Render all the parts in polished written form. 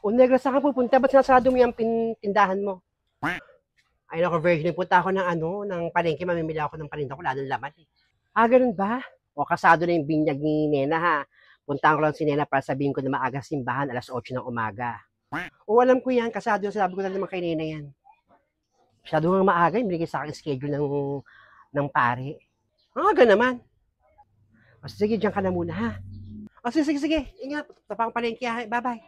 O Negros, saan ka pupunta? Ba't sinasarado mo yung tindahan mo? Ay, naku, Virgin, punta ako ng ng palengke, mamimili ako ng paninda ko, lalong laman. Ganun ba? O, kasado na yung binyag ni Nena, ha? Puntahan ko lang si Nena para sabihin ko na maaga simbahan, alas 8 ng umaga. O, alam ko yan, kasado yan, sabi ko na naman kay Nena yan. Masyado nga maaga, yung binigay sa akin schedule ng pare. Naman. O, sige, dyan ka na muna, ha? O, sige. Ingat, tapang palengke, ha? Bye-bye.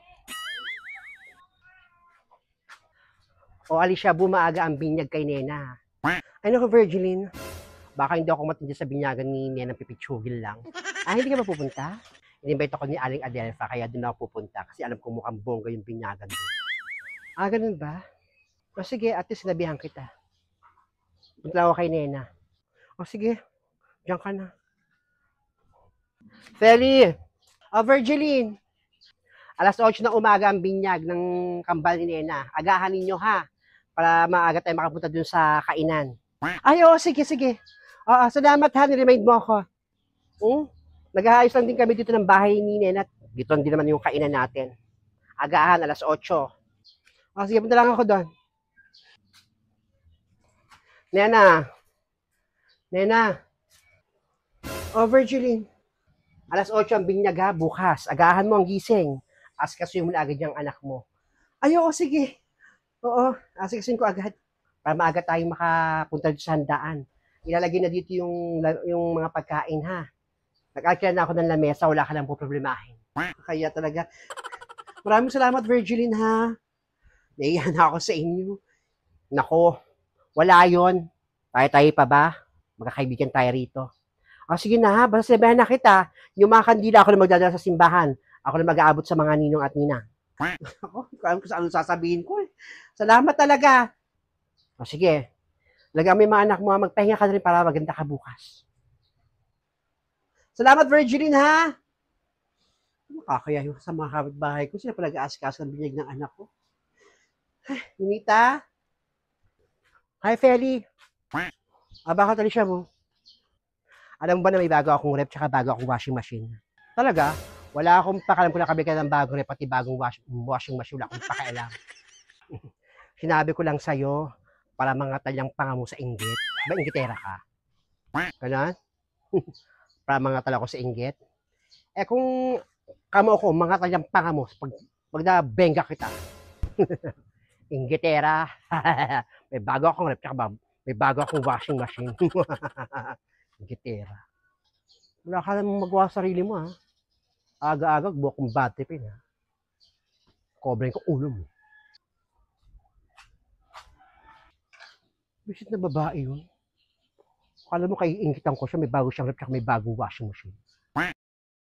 O, Alicia, bumaaga ang binyag kay Nena. Ay, naku, Virgilin. Baka hindi ako matindi sa binyagan ni Nena Pipitsugil lang. Hindi ka ba pupunta? In-invite ako ni Aling Adelfa, kaya doon ako pupunta. Kasi alam ko mukhang bongga yung binyagan doon. Ganun ba? O sige, at least sinabihan kita. Punta ako kay Nena. O sige, diyan ka na. Feli! O Virgiline! Alas 8 na umaga ang binyag ng kambal ni Nena. Agahan ninyo, ha? Para maaga tayo makapunta dun sa kainan. Sige. Salamat, ha, niremind mo ako. Nag-aayos lang din kami dito ng bahay ni Nena. Dito din naman yung kainan natin. Agahan, alas 8. Sige, punta lang ako doon. Nena. Virgiline. Alas 8 ang binyag, ha, bukas. Agahan mo ang gising. Askasuhin mo na agad yung anak mo. Sige. Oo, asikasuhin ko agad. Para maaga tayong makapunta sa handaan. Ilalagay na dito yung mga pagkain, ha. Nag-akira na ako ng lamesa, wala ka lang po problemahin. Kaya talaga, maraming salamat, Virgiline, ha. Naiyan ako sa inyo. Nako, wala yon. Tayo pa ba? Magkakaibigan tayo rito. Sige na, ha, basta sabihan na kita. Yung mga kandila, ako na magdadala sa simbahan. Ako na mag-aabot sa mga ninong at nina. Ako, alam ko sa anong sasabihin ko. Salamat talaga. Sige. Lagyan mo yung mga anak mo, magpahinga ka na rin para maganda ka bukas. Salamat, Virgiline, ha? Makakaya yung sa mga kapitbahay ko. Sila pa nag-aasikaso ng binyag ng anak ko. Ninita? Hi, Feli. Bakit siya mo? Alam mo ba na may bago akong rep tsaka bago akong washing machine? Talaga? Wala akong pakalam kung nakabi ka ng bagong rep pati bagong washing machine. Wala akong pakailam. Sinabi ko lang sa'yo para mga talyang panga mo sa inggit. Ba, inggitera ka? Ganon? Para mga tala ko sa inggit. Kung kamo ko, mga talyang panga mo, pag nabenga kita. Inggitera. May bago akong rep, tsaka may bago akong washing machine. Inggitera. Wala ka namang magawa sa sarili mo, ha? Aga-aga, buwak kong bad tripin, ha? Kobrain ko ulo mo. Bisit na babae yun. Kala mo kay ingitan ko siya, may bago siyang rep, tsaka may bagong washing machine.